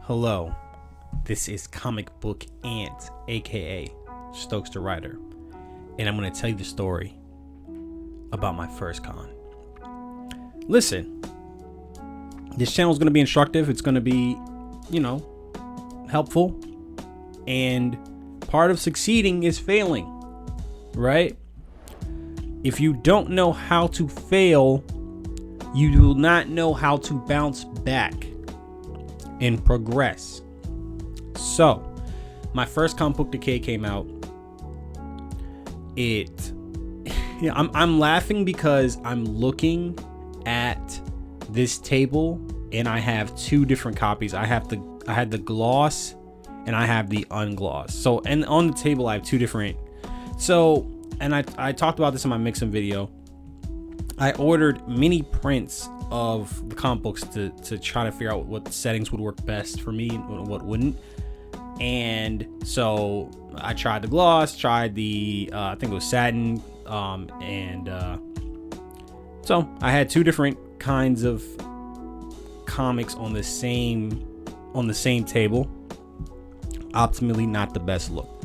Hello, this is Comic Book Ant, aka Stokes the Writer, and I'm going to tell you the story about my first con. Listen, this channel is going to be instructive, it's going to be, helpful, and part of succeeding is failing, right? If you don't know how to fail, you will not know how to bounce back and progress. So, my first Comic Book Decay came out. I'm laughing because I'm looking at this table and I have two different copies. I had the gloss and I have the ungloss. So, and on the table I have two different. So, and I talked about this in my mixing video. I ordered mini prints of the comic books to try to figure out what settings would work best for me and what wouldn't. And so I tried the gloss, tried the I think it was satin, so I had two different kinds of comics on the same table. Optimally not the best look.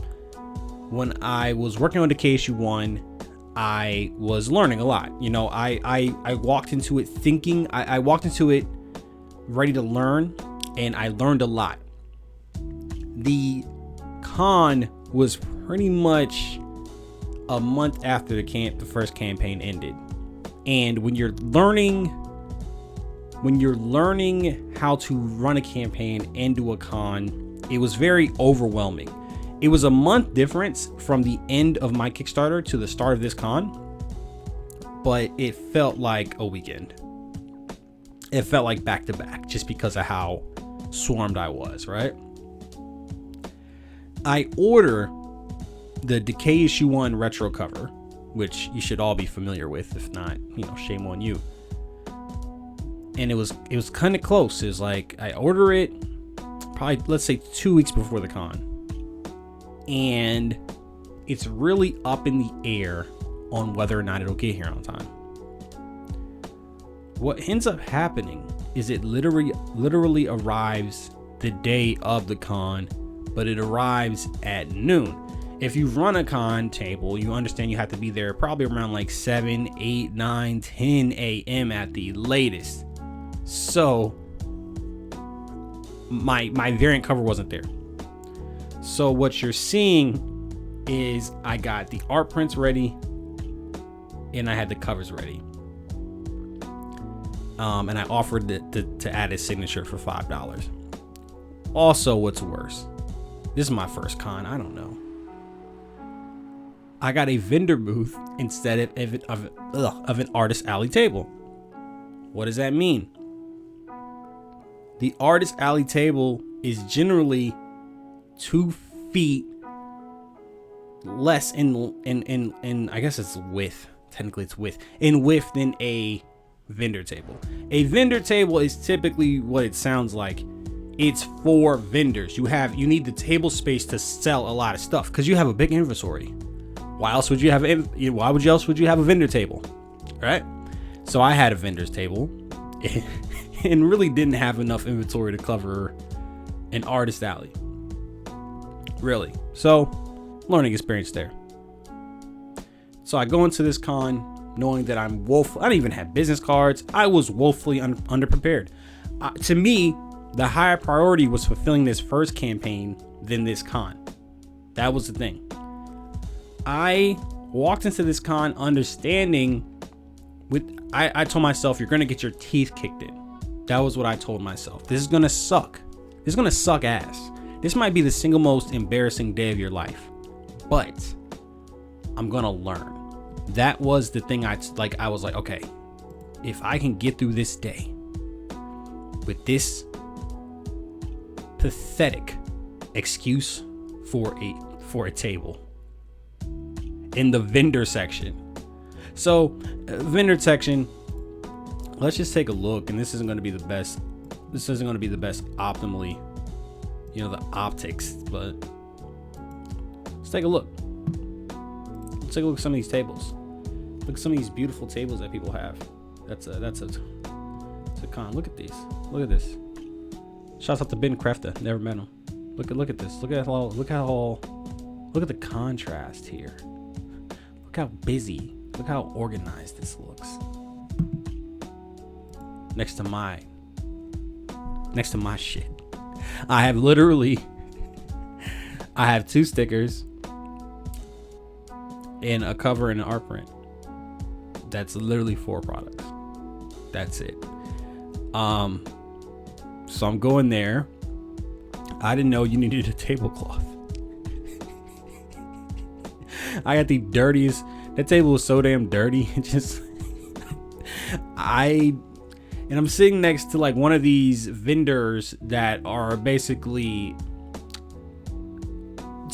When I was working on the issue 1, I was learning a lot. I walked into it thinking, I walked into it ready to learn, and I learned a lot. The con was pretty much a month after the first campaign ended. And when you're learning how to run a campaign and do a con, it was very overwhelming. It was a month difference from the end of my Kickstarter to the start of this con, but it felt like a weekend. It felt like back to back just because of how swarmed I was, right? I order the Decay issue 1 retro cover, which you should all be familiar with. If not, shame on you. And it was kind of close. It was like I order it probably, let's say, 2 weeks before the con. And it's really up in the air on whether or not it'll get here on time. What ends up happening is it literally arrives the day of the con, but it arrives at noon. If you run a con table, you understand you have to be there probably around like 7, 8, 9, 10 a.m. at the latest. So my variant cover wasn't there. So what you're seeing is I got the art prints ready and I had the covers ready. And I offered to add his signature for $5. Also, what's worse, this is my first con, I don't know. I got a vendor booth instead of an artist alley table. What does that mean? The artist alley table is generally 2 feet less in I guess it's width. Technically it's width. In width than a vendor table. A vendor table is typically what it sounds like. It's for vendors. You need the table space to sell a lot of stuff because you have a big inventory. Why else would you have a vendor table? Right? So I had a vendor's table and really didn't have enough inventory to cover an artist alley. Really. So, learning experience there. So I go into this con knowing that I didn't even have business cards. I was woefully underprepared. To me, the higher priority was fulfilling this first campaign than this con. That was the thing. I walked into this con understanding I told myself, you're going to get your teeth kicked in. That was what I told myself. This is going to suck. This is going to suck ass. This might be the single most embarrassing day of your life, but I'm going to learn. That was the thing I was like, okay, if I can get through this day with this pathetic excuse for a table in the vendor section. So, vendor section, let's just take a look, and this isn't going to be the best optimally, the optics, but let's take a look. Let's take a look at some of these tables. Look at some of these beautiful tables that people have. That's a con. Look at these. Look at this. Shouts out to Ben Crafter. Never met him. Look at this. Look at the contrast here. Look how busy. Look how organized this looks. Next to my shit. I have 2 stickers and a cover and an art print. That's literally 4 products. That's it. So I'm going there. I didn't know you needed a tablecloth. I got the dirtiest. That table was so damn dirty. It just and I'm sitting next to like one of these vendors that are basically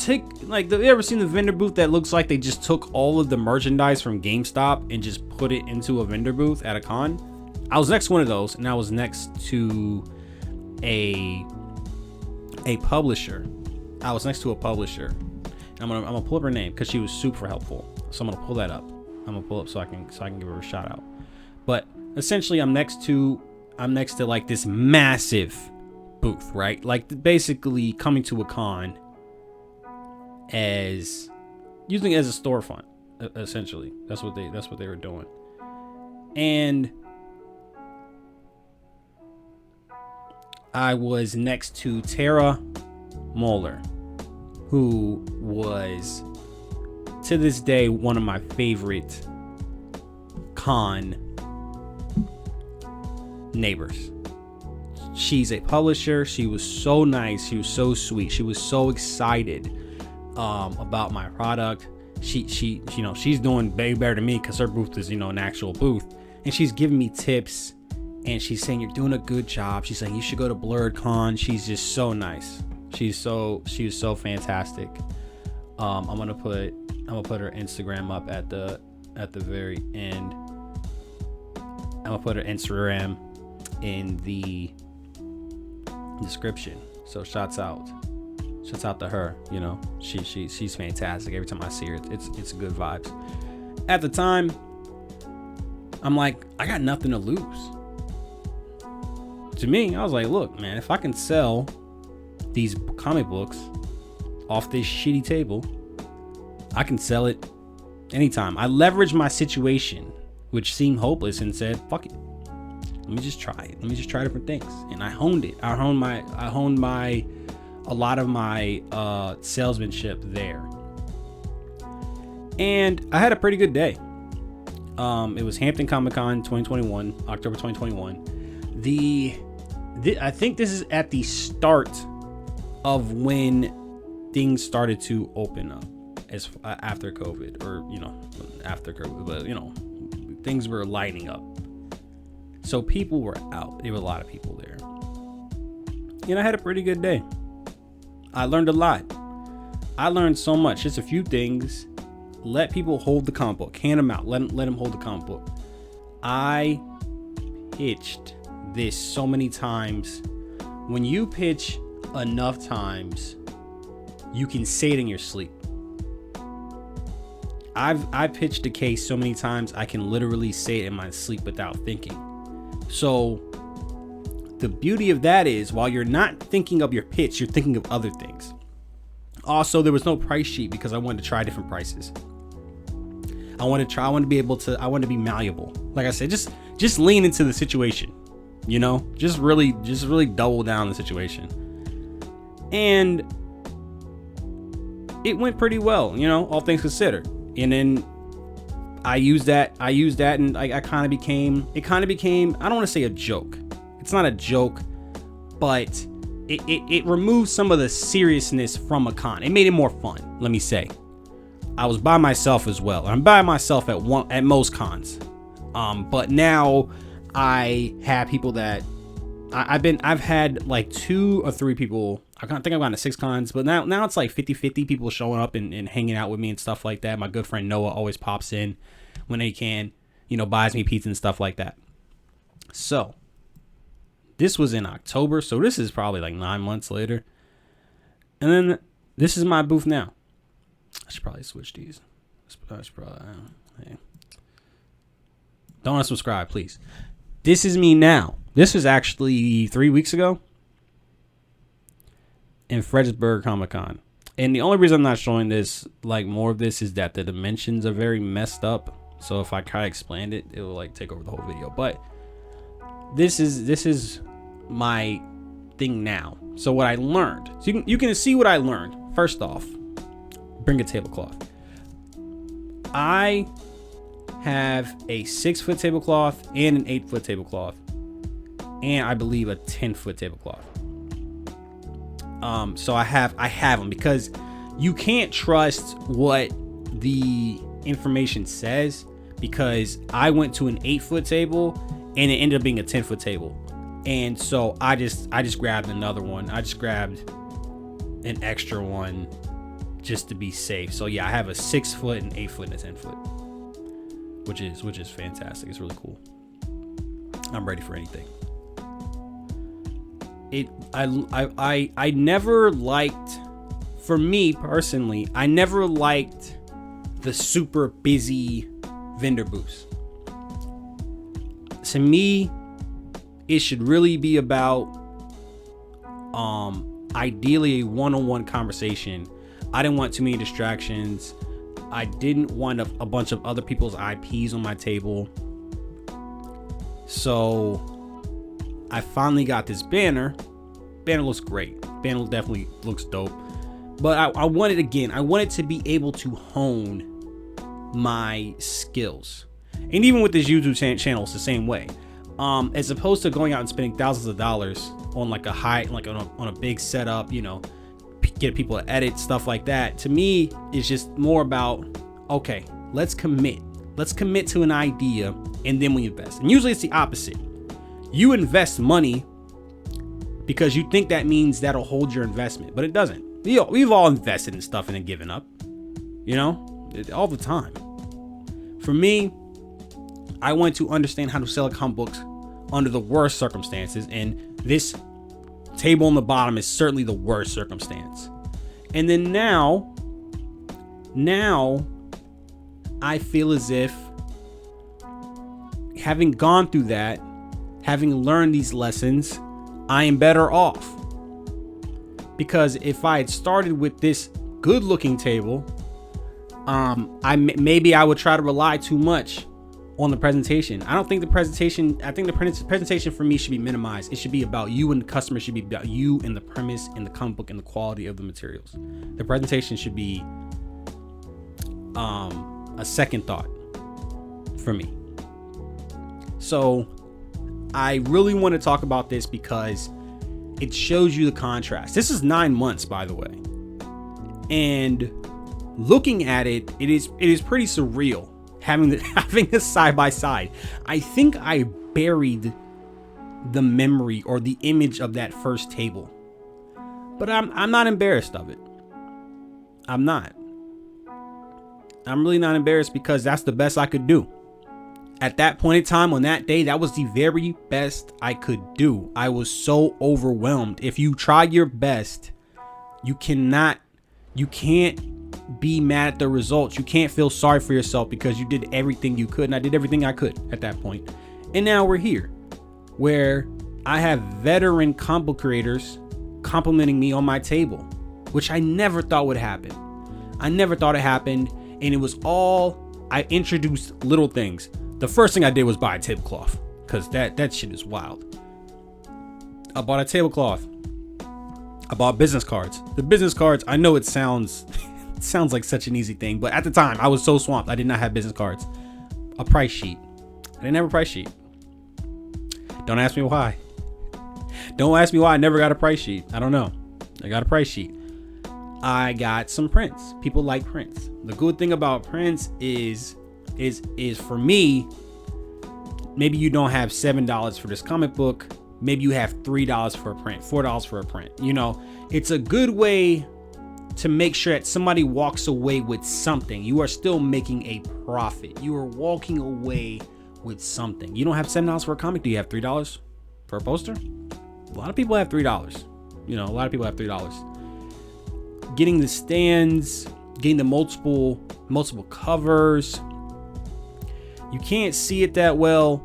have you ever seen the vendor booth that looks like they just took all of the merchandise from GameStop and just put it into a vendor booth at a con? I was next to one of those, and I was next to a publisher. I was next to a publisher. I'm gonna pull up her name because she was super helpful. So I'm gonna pull that up. I'm gonna pull up so I can give her a shout out. But essentially, I'm next to like this massive booth, right? Like basically coming to a con as using it as a storefront. Essentially, that's what they were doing. And I was next to Tara Moeller, who was to this day one of my favorite con neighbors. She's a publisher. She was so nice. She was so sweet. She was so excited about my product. She you know, she's doing way better than me because her booth is, you know, an actual booth, and she's giving me tips, and she's saying you're doing a good job. She's saying you should go to Blurred Con. She's just so nice. She was so fantastic. I'm gonna put her Instagram up at the very end. I'm gonna put her Instagram in the description. So shouts out to her. You know, she's fantastic. Every time I see her, it's good vibes. At the time, I'm like, I got nothing to lose. To me, I was like, look, man, if I can sell these comic books off this shitty table, I can sell it anytime. I leveraged my situation, which seemed hopeless, and said, fuck it. Let me just try it. Let me just try different things. And I honed it. I honed a lot of my salesmanship there. And I had a pretty good day. It was Hampton Comic Con 2021, October 2021. I think this is at the start of when things started to open up as after COVID, or, you know, after COVID, but, you know, things were lighting up. So people were out. There were a lot of people there. And I had a pretty good day. I learned a lot. I learned so much. Just a few things. Let people hold the comic book. Hand them out. Let them hold the comic book. I pitched this so many times. When you pitch enough times, you can say it in your sleep. I pitched a case so many times I can literally say it in my sleep without thinking. So the beauty of that is, while you're not thinking of your pitch, you're thinking of other things. Also, there was no price sheet because I wanted to try different prices. I wanted to be malleable. Like I said, just lean into the situation, you know, just really double down on the situation. And it went pretty well, you know, all things considered. And then I used that and it kind of became, I don't want to say a joke. It's not a joke, but it removed some of the seriousness from a con. It made it more fun, let me say. I was by myself as well. I'm by myself at most cons. But now I have people that I've had like 2 or 3 people. I think I've gone to 6 cons, but now it's like 50-50 people showing up and hanging out with me and stuff like that. My good friend Noah always pops in when he can, you know, buys me pizza and stuff like that. So this was in October, so this is probably like 9 months later. And then this is my booth now. I should probably switch these. Hey. Don't unsubscribe, please. This is me now. This was actually 3 weeks ago. in Fredericksburg Comic Con. And the only reason I'm not showing this, like more of this, is that the dimensions are very messed up. So if I try to explain it, it will like take over the whole video. But this is my thing now. So what I learned, so you can see what I learned. First off, bring a tablecloth. I have a 6-foot tablecloth and an 8-foot tablecloth, and I believe a 10-foot tablecloth. So I have them because you can't trust what the information says, because I went to an 8-foot table and it ended up being a 10-foot table. And so I just grabbed another one. I just grabbed an extra one just to be safe. So yeah, I have a 6-foot, an 8-foot, and a 10-foot, which is fantastic. It's really cool. I'm ready for anything. I never liked, for me personally, I never liked the super busy vendor booths. To me, it should really be about ideally a one-on-one conversation. I didn't want too many distractions. I didn't want a bunch of other people's IPs on my table. So I finally got this banner. Banner looks great. Banner definitely looks dope. But I wanted to be able to hone my skills. And even with this YouTube channel, it's the same way. As opposed to going out and spending thousands of dollars on like on a big setup, get people to edit, stuff like that. To me, it's just more about, okay, let's commit to an idea, and then we invest. And usually it's the opposite. You invest money because you think that means that'll hold your investment, but it doesn't. We've all invested in stuff and then given up, all the time. For me, I want to understand how to sell comic books under the worst circumstances, and this table on the bottom is certainly the worst circumstance. And then now I feel as if, having gone through that, having learned these lessons, I am better off. Because if I had started with this good looking table, maybe I would try to rely too much on the presentation. I think the presentation for me should be minimized. It should be about you, and the customer should be about you and the premise and the comic book and the quality of the materials. The presentation should be a second thought for me. So I really want to talk about this because it shows you the contrast. This is 9 months, by the way. And looking at it, it is pretty surreal having this side by side. I think I buried the memory or the image of that first table, but I'm not embarrassed of it. I'm really not embarrassed, because that's the best I could do. At that point in time, on that day, that was the very best I could do. I was so overwhelmed. If you try your best, you can't be mad at the results. You can't feel sorry for yourself, because you did everything you could, and I did everything I could at that point. And now we're here, where I have veteran comic book creators complimenting me on my table, which I never thought would happen. I never thought it happened, and it was all, I introduced little things. The first thing I did was buy a tablecloth, because that shit is wild. I bought a tablecloth. I bought business cards. The business cards, I know it sounds like such an easy thing, but at the time I was so swamped, I did not have business cards. A price sheet. I didn't have a price sheet. Don't ask me why. Don't ask me why I never got a price sheet. I don't know. I got a price sheet. I got some prints. People like prints. The good thing about prints is for me, maybe you don't have $7 for this comic book. Maybe you have $3 for a print, $4 for a print. It's a good way to make sure that somebody walks away with something. You are still making a profit. You are walking away with something. You don't have $7 for a comic. Do you have $3 for a poster? A lot of people have $3. A lot of people have $3. Getting the stands, getting the multiple covers. You can't see it that well,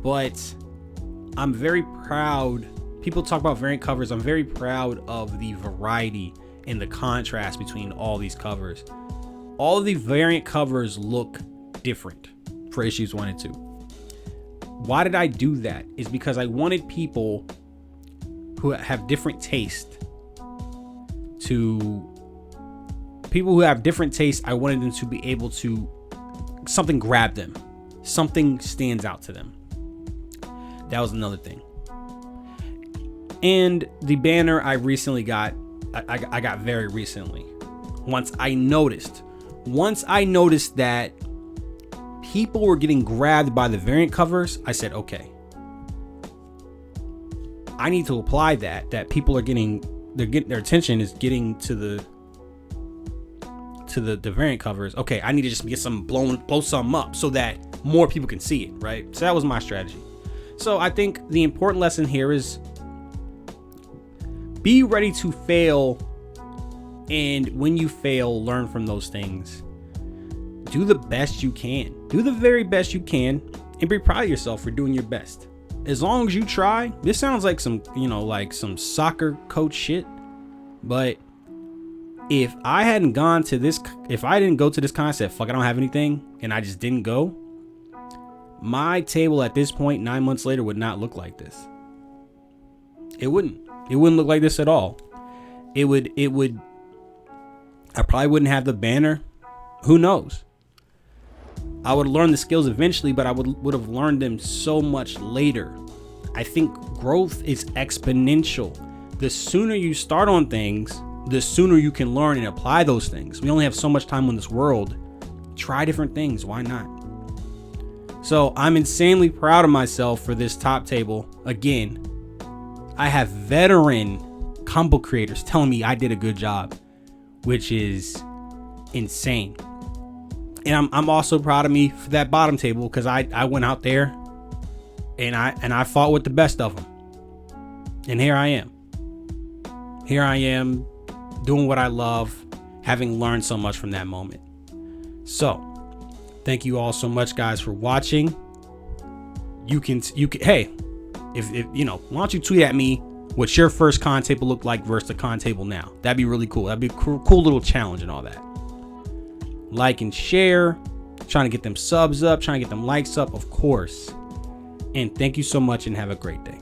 but I'm very proud people talk about variant covers. I'm very proud of the variety and the contrast between all these covers. All of the variant covers look different for issues 1 and 2. Why did I do that? Is because I wanted people who have different taste I wanted them to be able to, something grab them, something stands out to them. That was another thing. And the banner I recently got, I got very recently. Once I noticed that people were getting grabbed by the variant covers, I said, okay, I need to apply that people are getting their attention is getting to the variant covers. Okay, I need to just get some blow some up so that more people can see it, right? So that was my strategy. So I think the important lesson here is be ready to fail, and when you fail, learn from those things. Do the best you can. Do the very best you can, and be proud of yourself for doing your best. As long as you try. This sounds like some, like some soccer coach shit, but if I didn't go to this concept, fuck, I don't have anything, and I just didn't go, my table at this point, 9 months later, would not look like this. It wouldn't look like this at all. I probably wouldn't have the banner. Who knows? I would learn the skills eventually, but I would have learned them so much later. I think growth is exponential. The sooner you start on things, the sooner you can learn and apply those things. We only have so much time on this world. Try different things. Why not? So I'm insanely proud of myself for this top table. Again, I have veteran comic book creators telling me I did a good job, which is insane. And I'm also proud of me for that bottom table, because I went out there and I fought with the best of them. And here I am. Here I am doing what I love, having learned so much from that moment. So thank you all so much, guys, for watching. You can hey, if why don't you tweet at me what your first con table looked like versus the con table now? That'd be really cool. That'd be a cool little challenge and all that. Like and share, trying to get them subs up, trying to get them likes up, of course. And thank you so much, and have a great day.